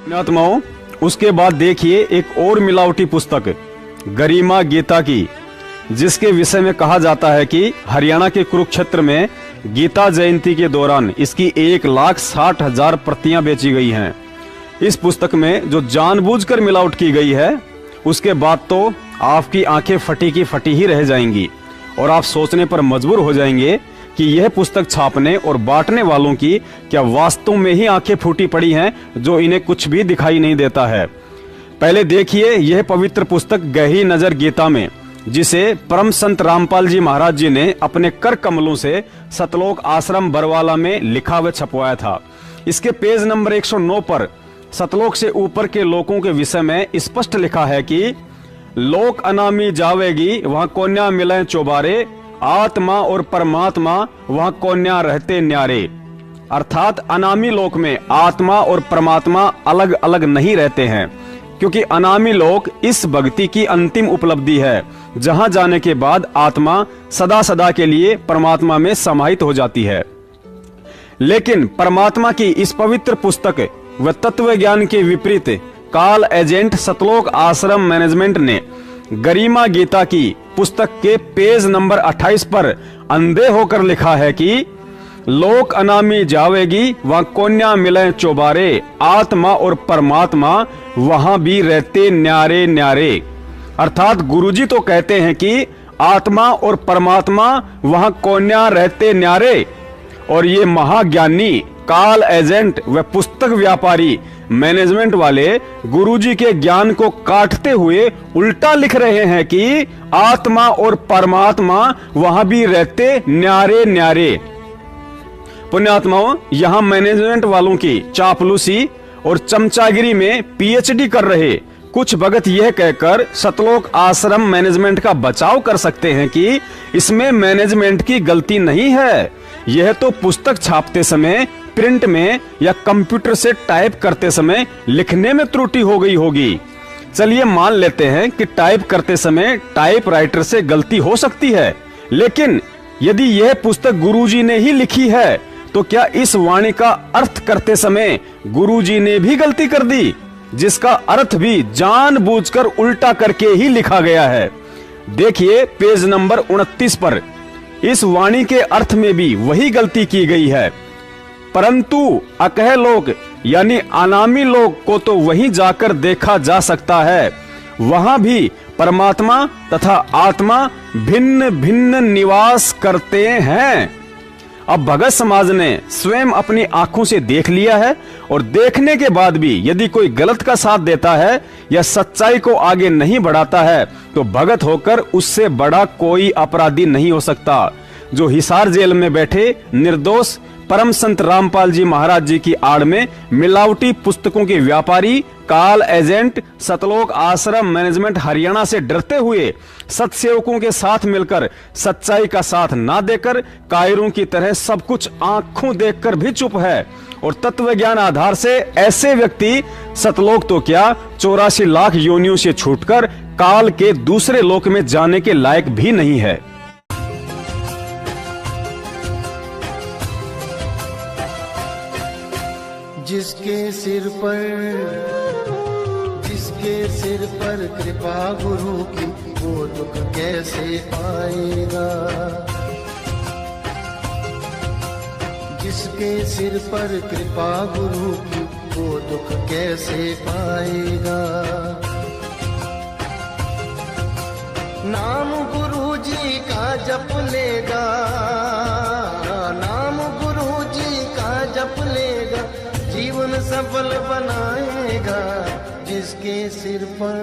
पुण्यात्माओं, उसके बाद देखिए एक और मिलावटी पुस्तक गरिमा गीता की, जिसके विषय में कहा जाता है कि हरियाणा के कुरुक्षेत्र में गीता जयंती के दौरान इसकी 1,60,000 प्रतियां बेची गई हैं। इस पुस्तक में जो जानबूझकर मिलावट की गई है, उसके बाद तो आपकी आंखें फटी की फटी ही रह जाएंगी और आप सोचने पर मजबूर हो जाएंगे कि यह पुस्तक छापने और बांटने वालों की क्या वास्तव में ही आंखें फूटी पड़ी हैं, जो इन्हें कुछ भी दिखाई नहीं देता है। पहले देखिए यह पवित्र पुस्तक गहरी नजर गीता में, जिसे परम संत रामपाल जी महाराज जी ने अपने कर कमलों से सतलोक आश्रम बरवाला में लिखा व छपवाया था। इसके पेज नंबर 109 पर सतलोक से ऊपर के लोकों के विषय में स्पष्ट लिखा है कि लोक अनामी जावेगी, वहां कोन्या मिले चौबारे, आत्मा और परमात्मा वहां कोन्या रहते न्यारे। अर्थात अनामी लोक में आत्मा और परमात्मा अलग अलग नहीं रहते हैं, क्योंकि अनामी लोक इस भक्ति की अंतिम उपलब्धि है, जहां जाने के बाद आत्मा सदा सदा के लिए परमात्मा में समाहित हो जाती है। लेकिन परमात्मा की इस पवित्र पुस्तक व तत्व ज्ञान के विपरीत काल एजेंट सतलोक आश्रम मैनेजमेंट ने गरिमा गीता की पुस्तक के पेज नंबर 28 पर अंधे होकर लिखा है कि लोक अनामी जावेगी, वहां कोन्या मिले चौबारे, आत्मा और परमात्मा वहां भी रहते न्यारे न्यारे। अर्थात गुरुजी तो कहते हैं कि आत्मा और परमात्मा वहां कोन्या रहते न्यारे, और ये महाज्ञानी काल एजेंट व पुस्तक व्यापारी मैनेजमेंट वाले गुरुजी के ज्ञान को काटते हुए उल्टा लिख रहे हैं कि आत्मा और परमात्मा वहां भी रहते न्यारे न्यारे। पुण्यात्माओं, यहां मैनेजमेंट वालों की चापलूसी और चमचागिरी में पीएचडी कर रहे कुछ भगत यह कहकर सतलोक आश्रम मैनेजमेंट का बचाव कर सकते हैं कि इसमें मैनेजमेंट की गलती नहीं है, यह तो पुस्तक छापते समय प्रिंट में या कंप्यूटर से टाइप करते समय लिखने में त्रुटि हो गई होगी। चलिए मान लेते हैं कि टाइप करते समय टाइपराइटर से गलती हो सकती है, लेकिन यदि यह पुस्तक गुरुजी ने ही लिखी है तो क्या इस वाणी का अर्थ करते समय गुरुजी ने भी गलती कर दी, जिसका अर्थ भी जानबूझकर उल्टा करके ही लिखा गया है। देखिए पेज नंबर 29 पर इस वाणी के अर्थ में भी वही गलती की गई है, परंतु अकह लोक यानी अनामी लोक को तो वहीं जाकर देखा जा सकता है, वहां भी परमात्मा तथा आत्मा भिन्न भिन्न निवास करते हैं। अब भगत समाज ने स्वयं अपनी आंखों से देख लिया है, और देखने के बाद भी यदि कोई गलत का साथ देता है या सच्चाई को आगे नहीं बढ़ाता है, तो भगत होकर उससे बड़ा कोई अपराधी नहीं हो सकता। जो हिसार जेल में बैठे निर्दोष परम संत रामपाल जी महाराज जी की आड़ में मिलावटी पुस्तकों के व्यापारी काल एजेंट सतलोक आश्रम मैनेजमेंट हरियाणा से डरते हुए सत्सेवकों के साथ मिलकर सच्चाई का साथ ना देकर कायरों की तरह सब कुछ आंखों देखकर भी चुप है, और तत्व ज्ञान आधार से ऐसे व्यक्ति सतलोक तो क्या 84 लाख योनियों से छूटकर काल के दूसरे लोक में जाने के लायक भी नहीं है। जिसके सिर पर कृपा गुरु की, वो दुख कैसे पाएगा। जिसके सिर पर कृपा गुरु की, वो दुख कैसे पाएगा। नाम गुरु जी का जप लेगा, नाम गुरु जी का जप लेगा, जीवन सफल बनाएगा। जिसके सिर पर